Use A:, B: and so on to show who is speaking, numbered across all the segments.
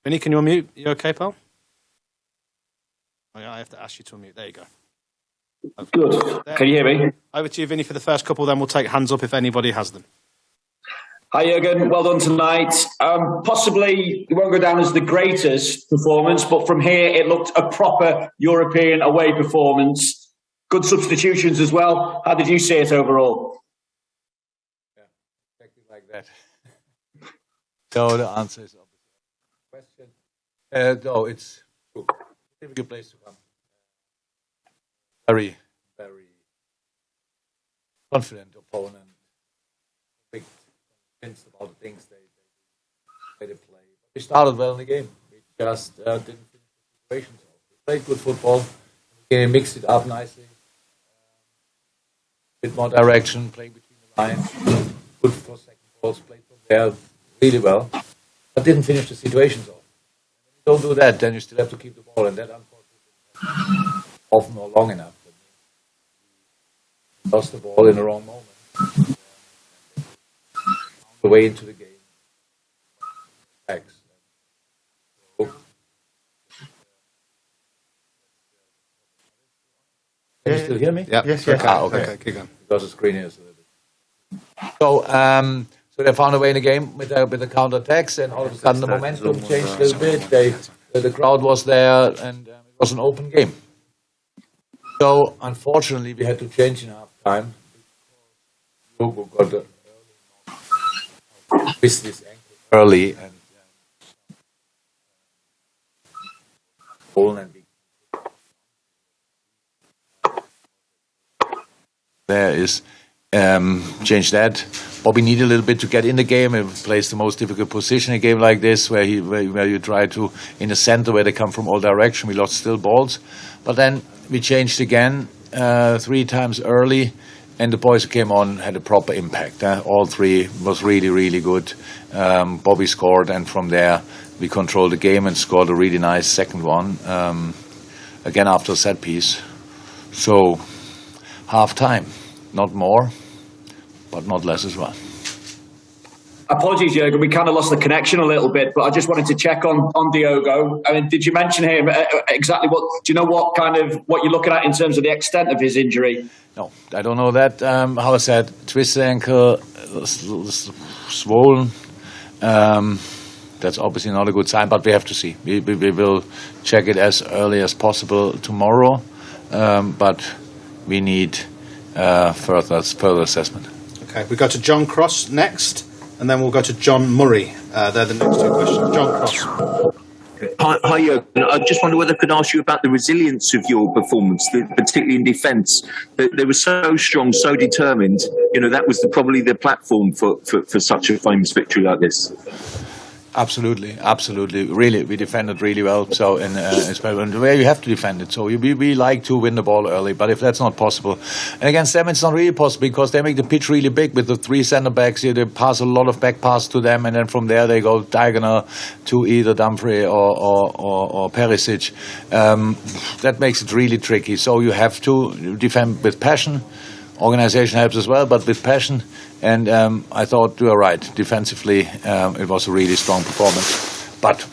A: Vinny, can you unmute? You okay, pal? Oh, yeah, I have to ask you to unmute. There you go.
B: Good. Can you hear me?
A: Over to you, Vinny, for the first couple, then we'll take hands up if anybody has them.
B: Hi, Jurgen. Well done tonight. Possibly it won't go down as the greatest performance, but from here it looked a proper European away performance. Good substitutions as well. How did you see it overall?
C: Yeah, exactly like that. So the answer is obviously question. No, it's a difficult place to come. Very, very confident opponent. Big convinced about the things they play. We started well in the game. We just didn't finish the situations off. We played good football. We mixed it up nicely. A bit more direction, playing between the lines. Good for second balls, played from there really well. But didn't finish the situations off. When you don't do that, then you still have to keep the ball, and that unfortunately often or long enough. Lost the ball in the wrong moment. The way into the game. Can you still hear me?
A: Yeah.
D: Yes.
A: Okay, keep going.
C: Because the screen is a little bit. So they found a way in the game with the counter attacks, and all of a sudden the momentum changed a little bit. The crowd was there, and it was an open game. So unfortunately, we had to change in half time. Diogo got the twist his ankle early, and there is change that. Bobby needed a little bit to get in the game. He plays the most difficult position in a game like this, where you try to in the center where they come from all direction. We lost still balls, but then we changed again 3 times early, and the boys who came on had a proper impact. All 3 was really, really good. Bobby scored, and from there we controlled the game and scored a really nice second one, again after a set piece. So half time, not more, but not less as well.
B: Apologies, Jurgen. We kind of lost the connection a little bit, but I just wanted to check on Diogo. I mean, did you mention him exactly? Do you know what you're looking at in terms of the extent of his injury?
C: No, I don't know that. How I said, twisted ankle, swollen. That's obviously not a good sign, but we have to see. We will check it as early as possible tomorrow, but we need further assessment.
A: Okay, we go to John Cross next, and then we'll go to John Murray. They're the next 2 questions. John Cross.
E: Hi, Jurgen. I just wonder whether I could ask you about the resilience of your performance, particularly in defence. They were so strong, so determined. You know, that was probably the platform for such a famous victory like this.
C: Absolutely. Really, we defended really well. So, and the way you have to defend it. So we like to win the ball early, but if that's not possible, and against them it's not really possible because they make the pitch really big with the 3 centre backs. They pass a lot of back pass to them, and then from there they go diagonal to either Dumfries or Perisic. That makes it really tricky. So you have to defend with passion. Organization helps as well, but with passion. And I thought you were right. Defensively, it was a really strong performance. But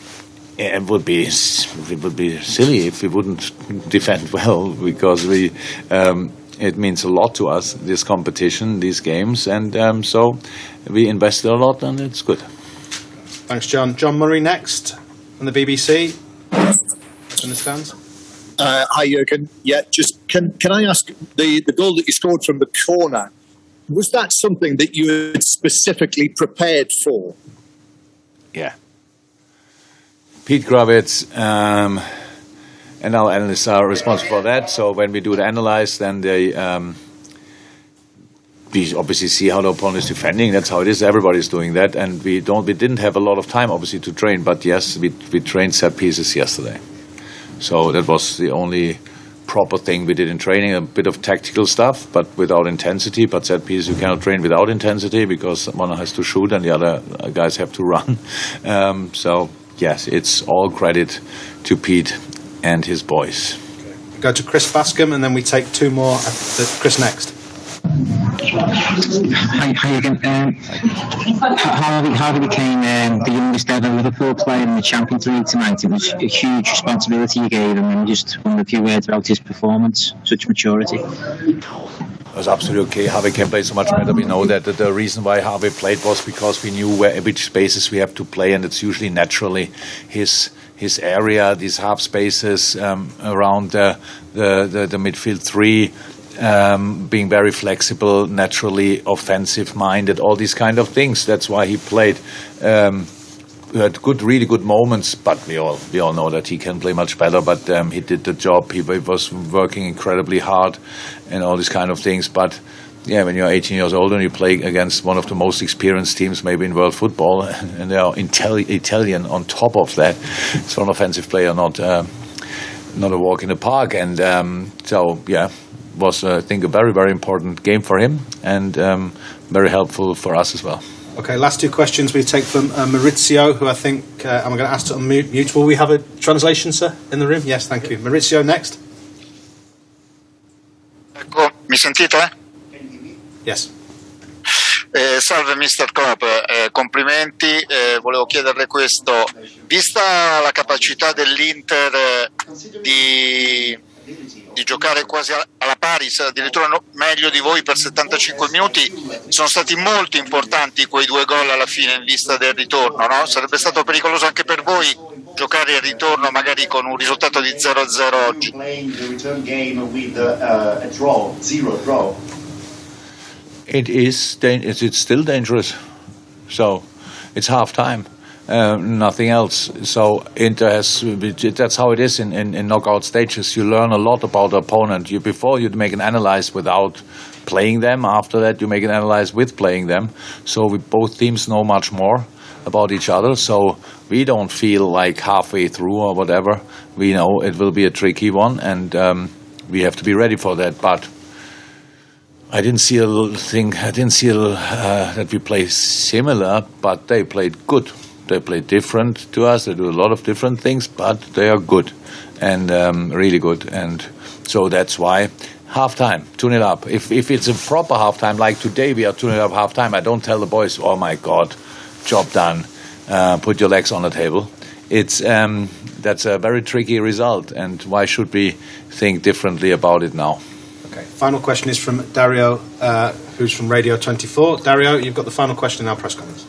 C: it would be silly if we wouldn't defend well, because it means a lot to us, this competition, these games, and so we invested a lot, and it's good.
A: Thanks, John. John Murray next from the BBC. Understands?
D: Hi, Jurgen. Yeah, just can I ask, the goal that you scored from the corner, was that something that you had specifically prepared for?
C: Yeah. Pete Gravitz and our analysts are responsible for that. So when we do the analyze, then we obviously see how the opponent is defending. That's how it is. Everybody's doing that, and we didn't have a lot of time, obviously, to train. But yes, we trained set pieces yesterday. So that was the only proper thing we did in training, a bit of tactical stuff, but without intensity. But set pieces you cannot train without intensity because one has to shoot and the other guys have to run. So yes, it's all credit to Pete and his boys.
A: Okay. We go to Chris Bascom, and then we take 2 more. Chris next.
F: Hi again. Harvey became the youngest ever Liverpool player in the Champions League tonight. It was a huge responsibility you gave him, and just wonder a few words about his performance, such maturity.
C: It was absolutely okay. Harvey can play so much better. We know that the reason why Harvey played was because we knew which spaces we have to play, and it's usually naturally his area, these half spaces around the midfield three, being very flexible, naturally offensive-minded, all these kind of things. That's why he played. We had really good moments, but we all know that he can play much better. But he did the job. He was working incredibly hard, and all these kind of things. But yeah, when you're 18 years old and you play against one of the most experienced teams maybe in world football, and they are Italian on top of that, it's an offensive player, not a walk in the park. And so yeah, was I think a very, very important game for him, and very helpful for us as well.
A: Okay, last two questions we take from Maurizio, who I think I'm going to ask to unmute. Will we have a translation, sir, in the room? Yes, thank you. Maurizio, next.
G: Ecco, mi sentite?
A: Yes.
G: Salve Mr. Klopp, complimenti. Volevo chiederle questo. Vista la capacità dell'Inter di giocare quasi alla pari, addirittura meglio di voi per 75 minuti, sono stati molto importanti quei 2 gol alla fine in vista del ritorno, no? Sarebbe stato pericoloso anche per voi giocare al ritorno magari con un risultato di 0-0 oggi.
C: It's still dangerous. So it's half time. Nothing else. So Inter that's how it is in knockout stages. You learn a lot about the opponent. Before you make an analyze without playing them. After that you make an analyze with playing them. So both teams know much more about each other. So we don't feel like halfway through or whatever. We know it will be a tricky one, and we have to be ready for that. But I didn't see that we play similar, but they played good. They play different to us. They do a lot of different things, but they are good and really good. And so that's why half-time, 2-0 up. If it's a proper half-time, like today we are 2-0 up half-time, I don't tell the boys, oh my God, job done, put your legs on the table. That's a very tricky result, and why should we think differently about it now?
A: Okay, final question is from Dario, who's from Radio 24. Dario, you've got the final question in our press conference.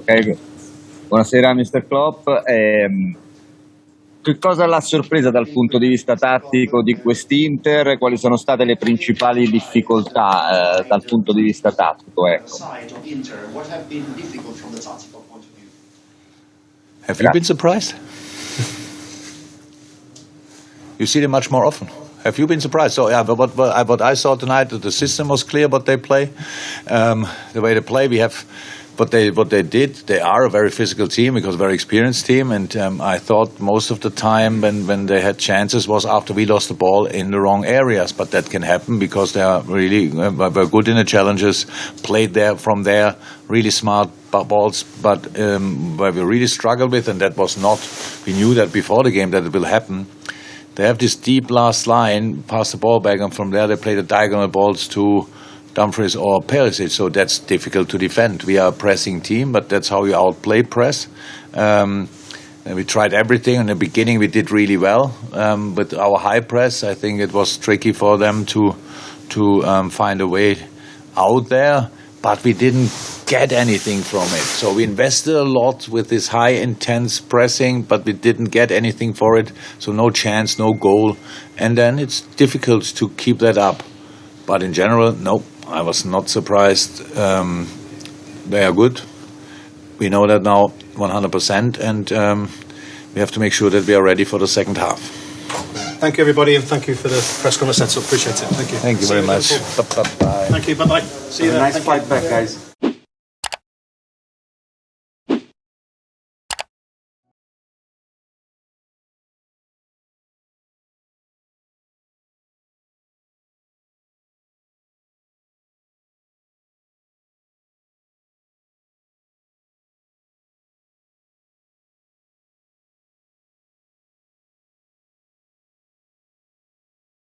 H: Okay. Buonasera Mr. Klopp. Che cosa l'ha sorpresa dal punto di vista tattico di quest'Inter? Quali sono state le principali difficoltà dal punto di vista tattico? Ecco.
C: Have you been surprised? You see them much more often. Have you been surprised? So yeah, but what I saw tonight, the system was clear. What they play, the way they play, we have. What they did, they are a very physical team because a very experienced team, and I thought most of the time when they had chances was after we lost the ball in the wrong areas, but that can happen because they are really were good in the challenges, played there from there, really smart balls, but where we really struggled with, and that was not, we knew that before the game that it will happen. They have this deep last line, pass the ball back, and from there they play the diagonal balls to Dumfries or Perisic, so that's difficult to defend. We are a pressing team, but that's how you outplay press. And we tried everything. In the beginning, we did really well with our high press. I think it was tricky for them to find a way out there, but we didn't get anything from it. So we invested a lot with this high, intense pressing, but we didn't get anything for it. So no chance, no goal. And then it's difficult to keep that up. But in general, no. I was not surprised. They are good. We know that now 100%, and we have to make sure that we are ready for the second half.
A: Thank you, everybody, and thank you for the press conference setup. Appreciate it. Thank you.
C: Thank you very much. Bye.
A: Thank you. Bye-bye. See you then.
H: Nice fight back, guys.